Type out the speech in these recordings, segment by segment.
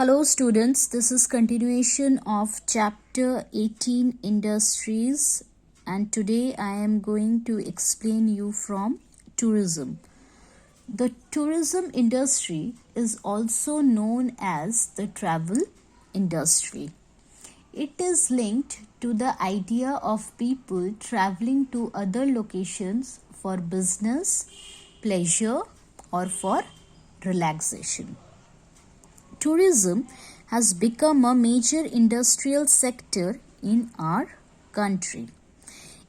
Hello students, this is continuation of chapter 18 industries, and today I am going to explain you from tourism. The tourism industry is also known as the travel industry. It is linked to the idea of people traveling to other locations for business, pleasure, or for relaxation. Tourism has become a major industrial sector in our country.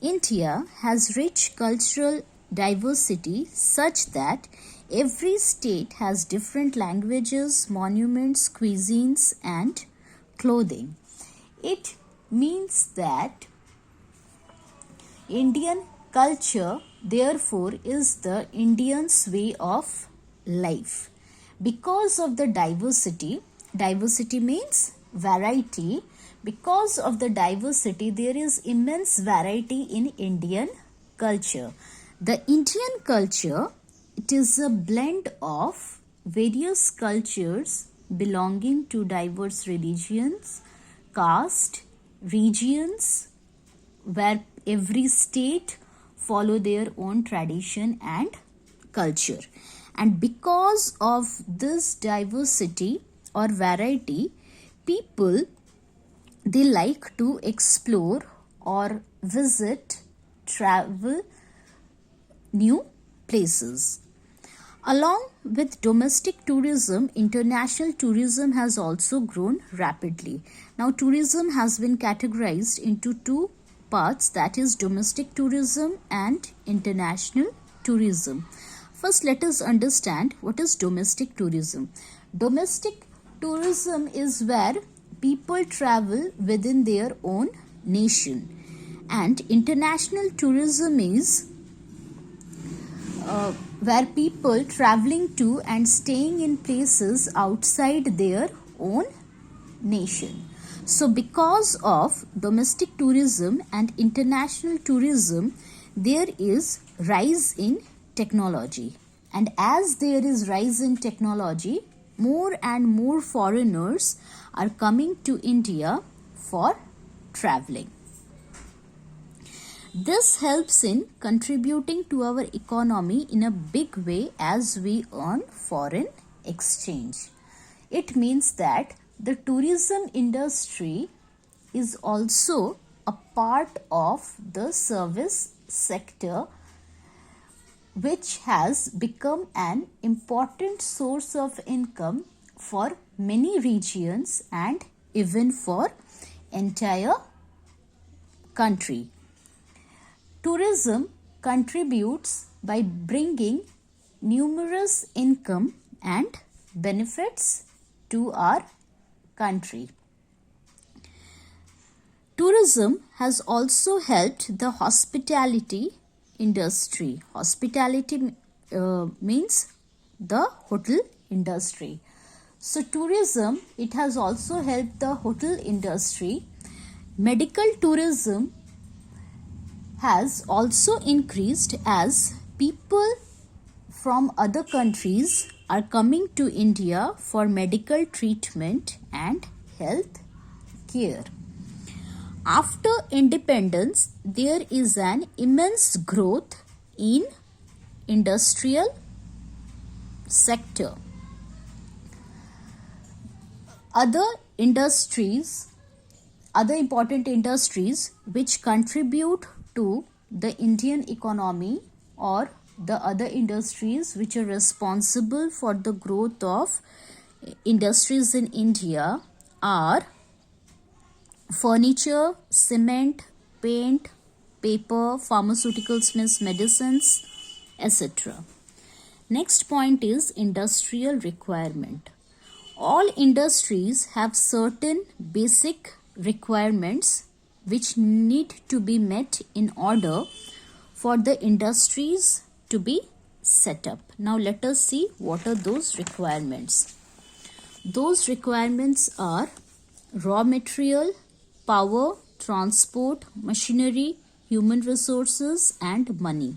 India has rich cultural diversity such that every state has different languages, monuments, cuisines, and clothing. It means that Indian culture, therefore, is the Indian's way of life. Because of the diversity means variety. Because of the diversity, there is immense variety in Indian culture. The Indian culture, it is a blend of various cultures belonging to diverse religions, caste, regions, where every state follow their own tradition and culture. And because of this diversity or variety, people, they like to explore or visit, travel new places. Along with domestic tourism, international tourism has also grown rapidly. Now, tourism has been categorized into two parts, that is domestic tourism and international tourism. First, let us understand what is domestic tourism. Domestic tourism is where people travel within their own nation, and international tourism is where people traveling to and staying in places outside their own nation. So, because of domestic tourism and international tourism, there is rise in technology, and as there is rise in technology, more and more foreigners are coming to India for traveling. This helps in contributing to our economy in a big way as we earn foreign exchange. It means that the tourism industry is also a part of the service sector, which has become an important source of income for many regions and even for entire country. Tourism contributes by bringing numerous income and benefits to our country. Tourism has also helped the hospitality industry. Hospitality means the hotel industry. So tourism, it has also helped the hotel industry. Medical tourism has also increased as people from other countries are coming to India for medical treatment and health care. After independence, there is an immense growth in industrial sector. Other important industries which contribute to the Indian economy, or the other industries which are responsible for the growth of industries in India, are furniture, cement, paint, paper, pharmaceuticals means medicines, etc. Next point is industrial requirement. All industries have certain basic requirements which need to be met in order for the industries to be set up. Now let us see what are those requirements. Those requirements are raw material, power, transport, machinery, human resources, and money.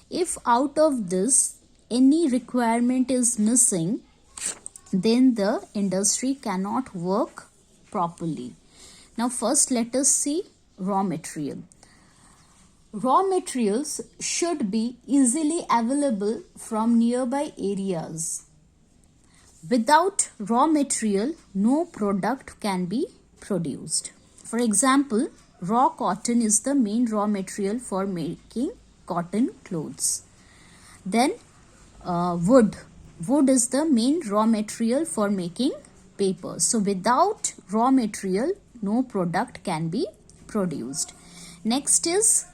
If out of this any requirement is missing, then the industry cannot work properly. Now first let us see raw material. Raw materials should be easily available from nearby areas. Without raw material, no product can be produced. For example, raw cotton is the main raw material for making cotton clothes. Then wood. Wood is the main raw material for making paper. So without raw material, no product can be produced. Next is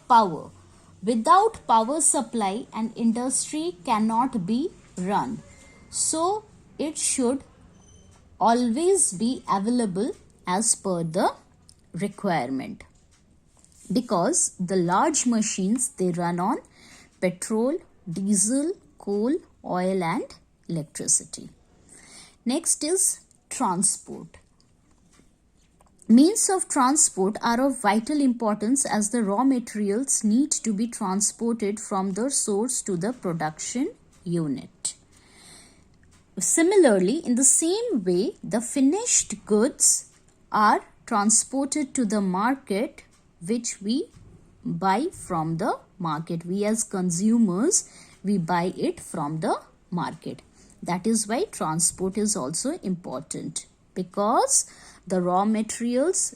power. Without power supply, an industry cannot be run. So it should always be available as per the requirement, because the large machines, they run on petrol, diesel, coal, oil and electricity. Next is transport. Means of transport are of vital importance as the raw materials need to be transported from the source to the production unit. Similarly, in the same way, the finished goods are transported to the market, which we buy from the market. We as consumers, we buy it from the market. That is why transport is also important, because the raw materials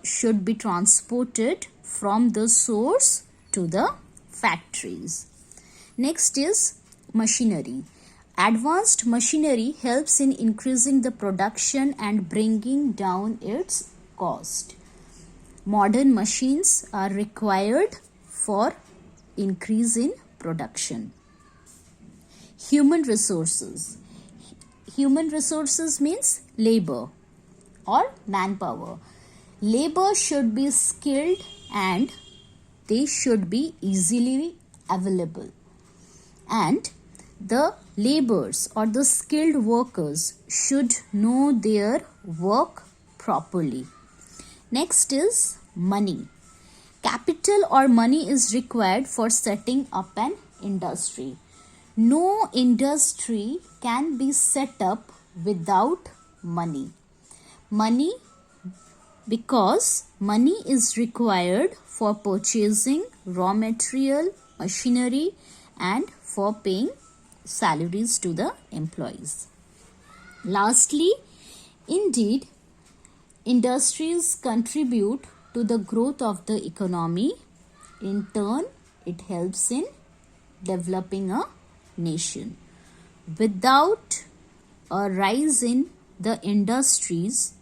should be transported from the source to the factories. Next is machinery. Advanced machinery helps in increasing the production and bringing down its cost. Modern machines are required for increase in production. Human resources. Human resources means labor or manpower. Labor should be skilled and they should be easily available. And the laborers or the skilled workers should know their work properly. Next is money. Capital or money is required for setting up an industry. No industry can be set up without money. Money, because money is required for purchasing raw material, machinery and for paying salaries to the employees. Lastly, indeed, industries contribute to the growth of the economy. In turn, it helps in developing a nation. Without a rise in the industries,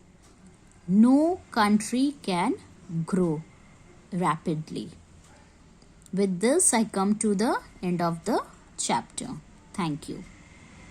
no country can grow rapidly. With this, I come to the end of the chapter. Thank you.